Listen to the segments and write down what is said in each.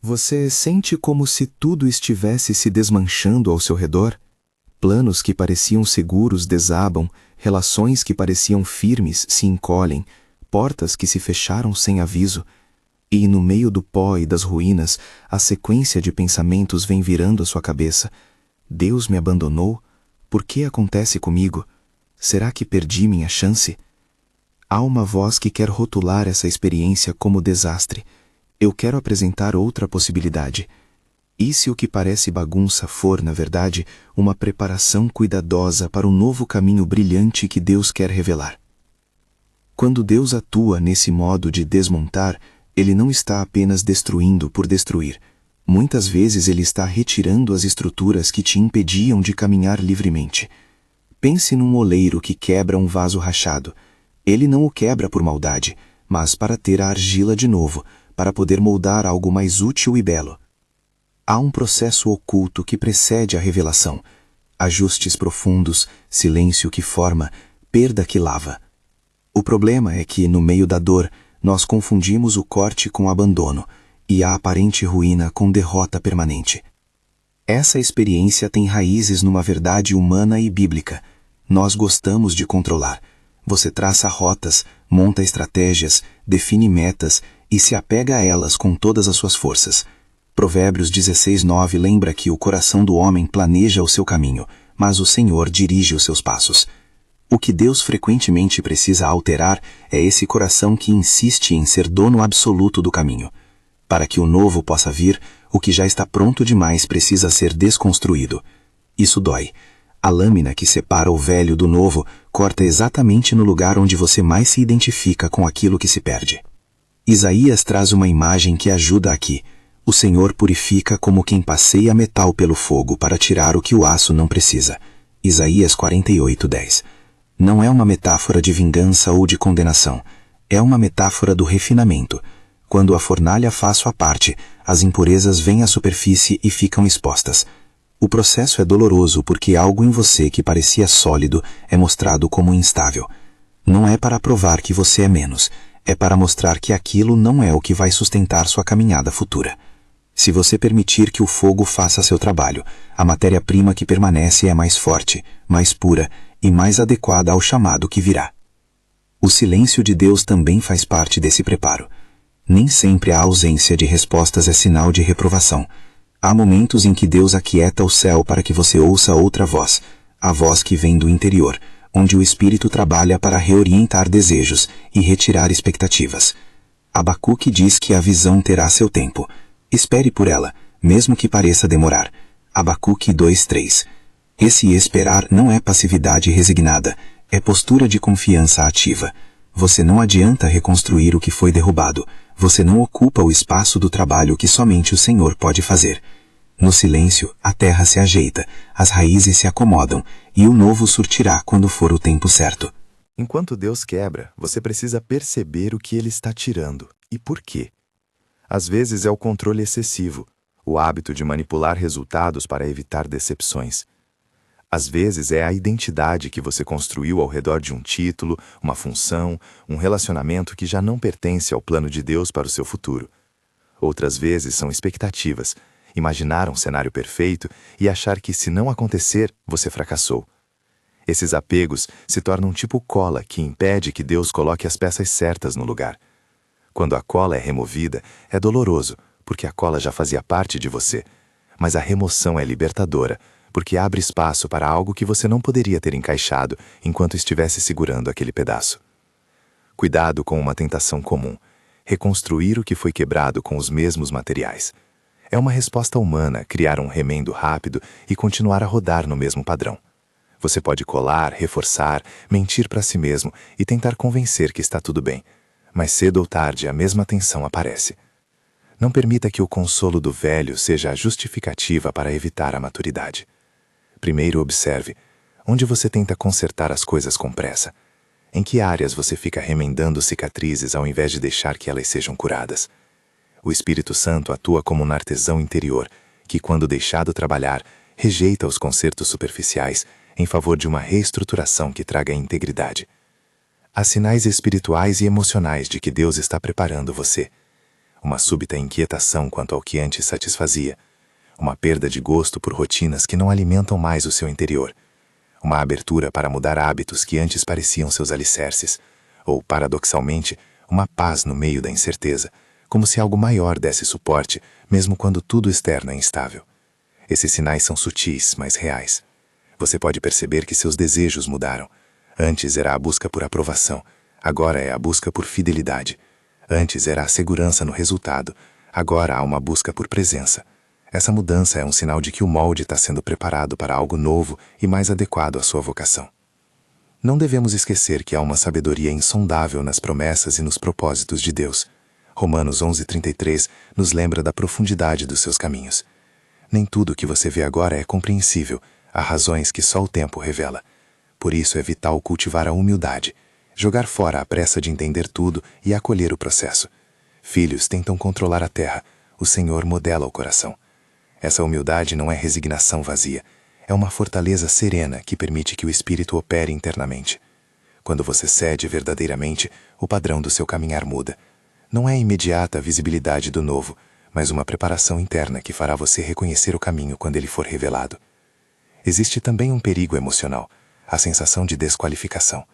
Você sente como se tudo estivesse se desmanchando ao seu redor? Planos que pareciam seguros desabam, relações que pareciam firmes se encolhem, portas que se fecharam sem aviso. E no meio do pó e das ruínas, a sequência de pensamentos vem virando a sua cabeça. Deus me abandonou? Por que acontece comigo? Será que perdi minha chance? Há uma voz que quer rotular essa experiência como desastre. Eu quero apresentar outra possibilidade. E se o que parece bagunça for, na verdade, uma preparação cuidadosa para um novo caminho brilhante que Deus quer revelar? Quando Deus atua nesse modo de desmontar, Ele não está apenas destruindo por destruir. Muitas vezes Ele está retirando as estruturas que te impediam de caminhar livremente. Pense num oleiro que quebra um vaso rachado. Ele não o quebra por maldade, mas para ter a argila de novo, para poder moldar algo mais útil e belo. Há um processo oculto que precede a revelação. Ajustes profundos, silêncio que forma, perda que lava. O problema é que, no meio da dor, nós confundimos o corte com abandono e a aparente ruína com derrota permanente. Essa experiência tem raízes numa verdade humana e bíblica. Nós gostamos de controlar. Você traça rotas, monta estratégias, define metas e se apega a elas com todas as suas forças. Provérbios 16:9 lembra que o coração do homem planeja o seu caminho, mas o Senhor dirige os seus passos. O que Deus frequentemente precisa alterar é esse coração que insiste em ser dono absoluto do caminho. Para que o novo possa vir, o que já está pronto demais precisa ser desconstruído. Isso dói. A lâmina que separa o velho do novo corta exatamente no lugar onde você mais se identifica com aquilo que se perde. Isaías traz uma imagem que ajuda aqui. O Senhor purifica como quem passeia metal pelo fogo para tirar o que o aço não precisa. Isaías 48:10. Não é uma metáfora de vingança ou de condenação. É uma metáfora do refinamento. Quando a fornalha faz sua parte, as impurezas vêm à superfície e ficam expostas. O processo é doloroso porque algo em você que parecia sólido é mostrado como instável. Não é para provar que você é menos, é para mostrar que aquilo não é o que vai sustentar sua caminhada futura. Se você permitir que o fogo faça seu trabalho, a matéria-prima que permanece é mais forte, mais pura e mais adequada ao chamado que virá. O silêncio de Deus também faz parte desse preparo. Nem sempre a ausência de respostas é sinal de reprovação. Há momentos em que Deus aquieta o céu para que você ouça outra voz, a voz que vem do interior, onde o Espírito trabalha para reorientar desejos e retirar expectativas. Abacuque diz que a visão terá seu tempo. Espere por ela, mesmo que pareça demorar. Abacuque 2:3. Esse esperar não é passividade resignada, é postura de confiança ativa. Você não adianta reconstruir o que foi derrubado. Você não ocupa o espaço do trabalho que somente o Senhor pode fazer. No silêncio, a terra se ajeita, as raízes se acomodam, e o novo surtirá quando for o tempo certo. Enquanto Deus quebra, você precisa perceber o que Ele está tirando e por quê. Às vezes é o controle excessivo, o hábito de manipular resultados para evitar decepções. Às vezes é a identidade que você construiu ao redor de um título, uma função, um relacionamento que já não pertence ao plano de Deus para o seu futuro. Outras vezes são expectativas, imaginar um cenário perfeito e achar que se não acontecer, você fracassou. Esses apegos se tornam tipo cola que impede que Deus coloque as peças certas no lugar. Quando a cola é removida, é doloroso, porque a cola já fazia parte de você, mas a remoção é libertadora, porque abre espaço para algo que você não poderia ter encaixado enquanto estivesse segurando aquele pedaço. Cuidado com uma tentação comum: reconstruir o que foi quebrado com os mesmos materiais. É uma resposta humana criar um remendo rápido e continuar a rodar no mesmo padrão. Você pode colar, reforçar, mentir para si mesmo e tentar convencer que está tudo bem, mas cedo ou tarde a mesma tensão aparece. Não permita que o consolo do velho seja a justificativa para evitar a maturidade. Primeiro observe, onde você tenta consertar as coisas com pressa? Em que áreas você fica remendando cicatrizes ao invés de deixar que elas sejam curadas? O Espírito Santo atua como um artesão interior, que quando deixado trabalhar, rejeita os consertos superficiais em favor de uma reestruturação que traga integridade. Há sinais espirituais e emocionais de que Deus está preparando você. uma súbita inquietação quanto ao que antes satisfazia, uma perda de gosto por rotinas que não alimentam mais o seu interior, uma abertura para mudar hábitos que antes pareciam seus alicerces, ou, paradoxalmente, uma paz no meio da incerteza, como se algo maior desse suporte, mesmo quando tudo externo é instável. Esses sinais são sutis, mas reais. Você pode perceber que seus desejos mudaram. Antes era a busca por aprovação, agora é a busca por fidelidade. Antes era a segurança no resultado, agora há uma busca por presença. Essa mudança é um sinal de que o molde está sendo preparado para algo novo e mais adequado à sua vocação. Não devemos esquecer que há uma sabedoria insondável nas promessas e nos propósitos de Deus. Romanos 11:33 nos lembra da profundidade dos seus caminhos. Nem tudo o que você vê agora é compreensível, há razões que só o tempo revela. Por isso é vital cultivar a humildade, jogar fora a pressa de entender tudo e acolher o processo. Filhos tentam controlar a terra, o Senhor modela o coração. Essa humildade não é resignação vazia, é uma fortaleza serena que permite que o espírito opere internamente. Quando você cede verdadeiramente, o padrão do seu caminhar muda. Não é imediata a visibilidade do novo, mas uma preparação interna que fará você reconhecer o caminho quando ele for revelado. Existe também um perigo emocional, a sensação de desqualificação.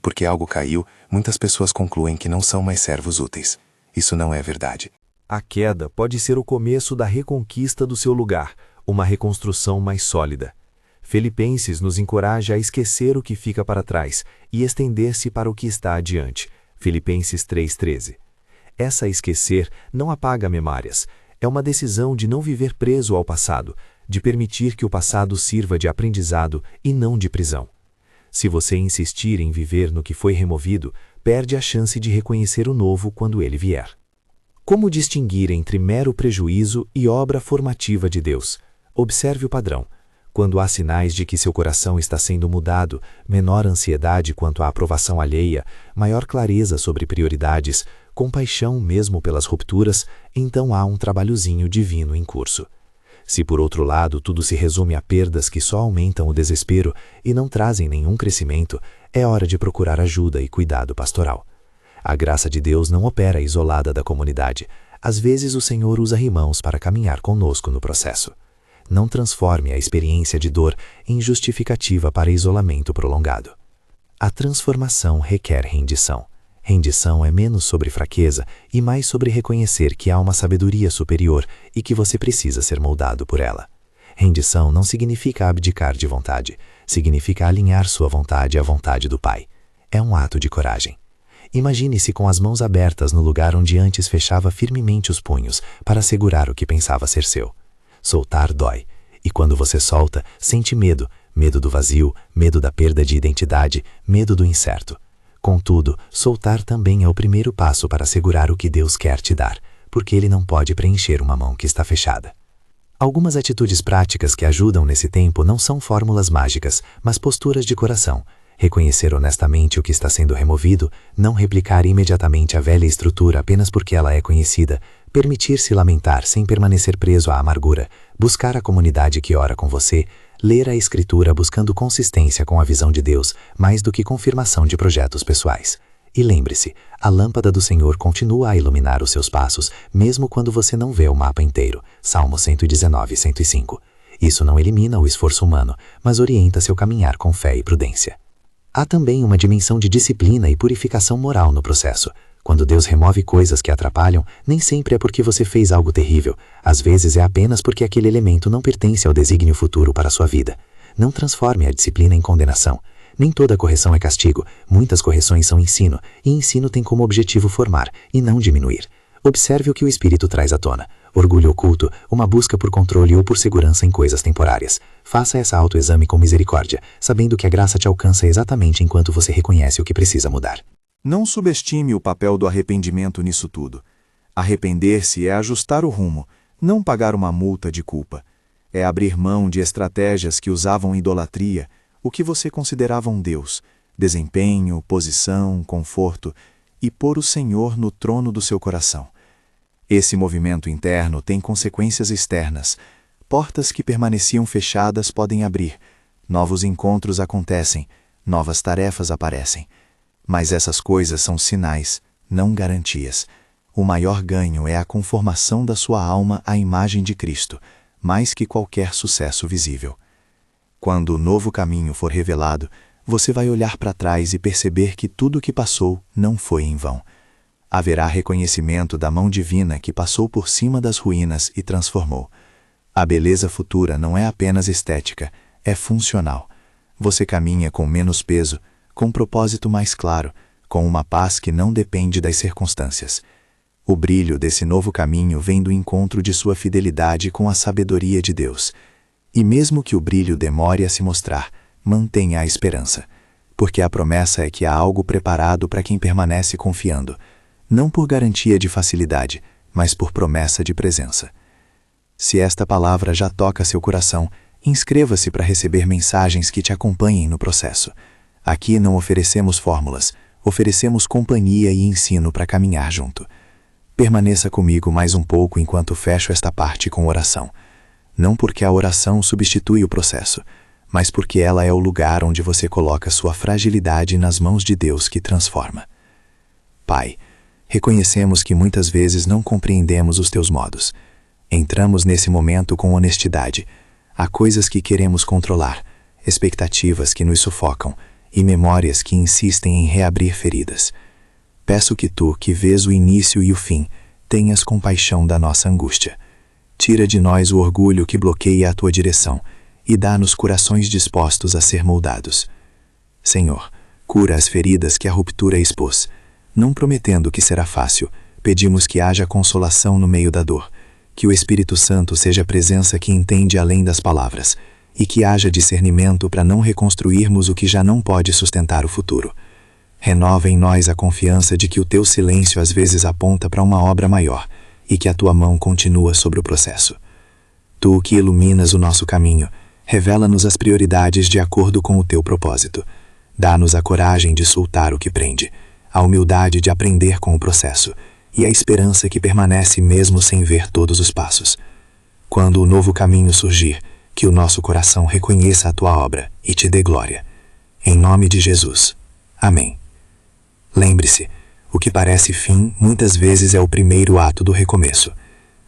Porque algo caiu, muitas pessoas concluem que não são mais servos úteis. Isso não é verdade. A queda pode ser o começo da reconquista do seu lugar, uma reconstrução mais sólida. Filipenses nos encoraja a esquecer o que fica para trás e estender-se para o que está adiante. Filipenses 3:13. Essa esquecer não apaga memórias. É uma decisão de não viver preso ao passado, de permitir que o passado sirva de aprendizado e não de prisão. Se você insistir em viver no que foi removido, perde a chance de reconhecer o novo quando ele vier. Como distinguir entre mero prejuízo e obra formativa de Deus? Observe o padrão. Quando há sinais de que seu coração está sendo mudado, menor ansiedade quanto à aprovação alheia, maior clareza sobre prioridades, compaixão mesmo pelas rupturas, então há um trabalhozinho divino em curso. Se por outro lado tudo se resume a perdas que só aumentam o desespero e não trazem nenhum crescimento, é hora de procurar ajuda e cuidado pastoral. A graça de Deus não opera isolada da comunidade. Às vezes o Senhor usa irmãos para caminhar conosco no processo. Não transforme a experiência de dor em justificativa para isolamento prolongado. A transformação requer rendição. Rendição é menos sobre fraqueza e mais sobre reconhecer que há uma sabedoria superior e que você precisa ser moldado por ela. Rendição não significa abdicar de vontade, significa alinhar sua vontade à vontade do Pai. É um ato de coragem. Imagine-se com as mãos abertas no lugar onde antes fechava firmemente os punhos para segurar o que pensava ser seu. Soltar dói, e quando você solta, sente medo, medo do vazio, medo da perda de identidade, medo do incerto. Contudo, soltar também é o primeiro passo para segurar o que Deus quer te dar, porque Ele não pode preencher uma mão que está fechada. Algumas atitudes práticas que ajudam nesse tempo não são fórmulas mágicas, mas posturas de coração. Reconhecer honestamente o que está sendo removido, não replicar imediatamente a velha estrutura apenas porque ela é conhecida, permitir-se lamentar sem permanecer preso à amargura, buscar a comunidade que ora com você, ler a Escritura buscando consistência com a visão de Deus, mais do que confirmação de projetos pessoais. E lembre-se, a lâmpada do Senhor continua a iluminar os seus passos, mesmo quando você não vê o mapa inteiro. Salmo 119, 105. Isso não elimina o esforço humano, mas orienta seu caminhar com fé e prudência. Há também uma dimensão de disciplina e purificação moral no processo. Quando Deus remove coisas que atrapalham, nem sempre é porque você fez algo terrível. Às vezes é apenas porque aquele elemento não pertence ao desígnio futuro para a sua vida. Não transforme a disciplina em condenação. Nem toda correção é castigo. Muitas correções são ensino, e ensino tem como objetivo formar, e não diminuir. Observe o que o Espírito traz à tona. Orgulho oculto, uma busca por controle ou por segurança em coisas temporárias. Faça essa autoexame com misericórdia, sabendo que a graça te alcança exatamente enquanto você reconhece o que precisa mudar. Não subestime o papel do arrependimento nisso tudo. Arrepender-se é ajustar o rumo, não pagar uma multa de culpa. É abrir mão de estratégias que usavam idolatria, o que você considerava um Deus, desempenho, posição, conforto, e pôr o Senhor no trono do seu coração. Esse movimento interno tem consequências externas. Portas que permaneciam fechadas podem abrir, novos encontros acontecem, novas tarefas aparecem. Mas essas coisas são sinais, não garantias. o maior ganho é a conformação da sua alma à imagem de Cristo, mais que qualquer sucesso visível. Quando o novo caminho for revelado, você vai olhar para trás e perceber que tudo o que passou não foi em vão. Haverá reconhecimento da mão divina que passou por cima das ruínas e transformou. A beleza futura não é apenas estética, é funcional. Você caminha com menos peso, com um propósito mais claro, com uma paz que não depende das circunstâncias. O brilho desse novo caminho vem do encontro de sua fidelidade com a sabedoria de Deus. E mesmo que o brilho demore a se mostrar, mantenha a esperança, porque a promessa é que há algo preparado para quem permanece confiando, não por garantia de facilidade, mas por promessa de presença. Se esta palavra já toca seu coração, inscreva-se para receber mensagens que te acompanhem no processo. Aqui não oferecemos fórmulas, oferecemos companhia e ensino para caminhar junto. Permaneça comigo mais um pouco enquanto fecho esta parte com oração. Não porque a oração substitui o processo, mas porque ela é o lugar onde você coloca sua fragilidade nas mãos de Deus que transforma. Pai, reconhecemos que muitas vezes não compreendemos os teus modos. Entramos nesse momento com honestidade. Há coisas que queremos controlar, expectativas que nos sufocam e memórias que insistem em reabrir feridas. Peço que tu, que vês o início e o fim, tenhas compaixão da nossa angústia. Tira de nós o orgulho que bloqueia a tua direção e dá-nos corações dispostos a ser moldados. Senhor, cura as feridas que a ruptura expôs. Não prometendo que será fácil, pedimos que haja consolação no meio da dor, que o Espírito Santo seja a presença que entende além das palavras, e que haja discernimento para não reconstruirmos o que já não pode sustentar o futuro. Renova em nós a confiança de que o teu silêncio às vezes aponta para uma obra maior, e que a tua mão continua sobre o processo. Tu que iluminas o nosso caminho, revela-nos as prioridades de acordo com o teu propósito. Dá-nos a coragem de soltar o que prende, a humildade de aprender com o processo, e a esperança que permanece mesmo sem ver todos os passos. Quando o novo caminho surgir, que o nosso coração reconheça a tua obra e te dê glória. Em nome de Jesus. Amém. Lembre-se, o que parece fim muitas vezes é o primeiro ato do recomeço.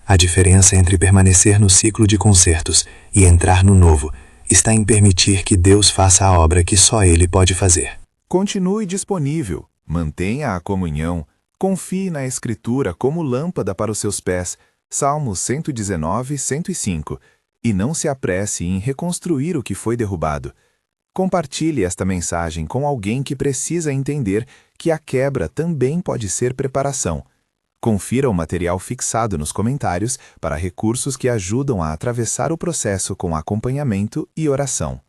A diferença entre permanecer no ciclo de concertos e entrar no novo está em permitir que Deus faça a obra que só Ele pode fazer. Continue disponível, mantenha a comunhão, confie na Escritura como lâmpada para os seus pés, Salmos 119, 105, e não se apresse em reconstruir o que foi derrubado. Compartilhe esta mensagem com alguém que precisa entender que a quebra também pode ser preparação. Confira o material fixado nos comentários para recursos que ajudam a atravessar o processo com acompanhamento e oração.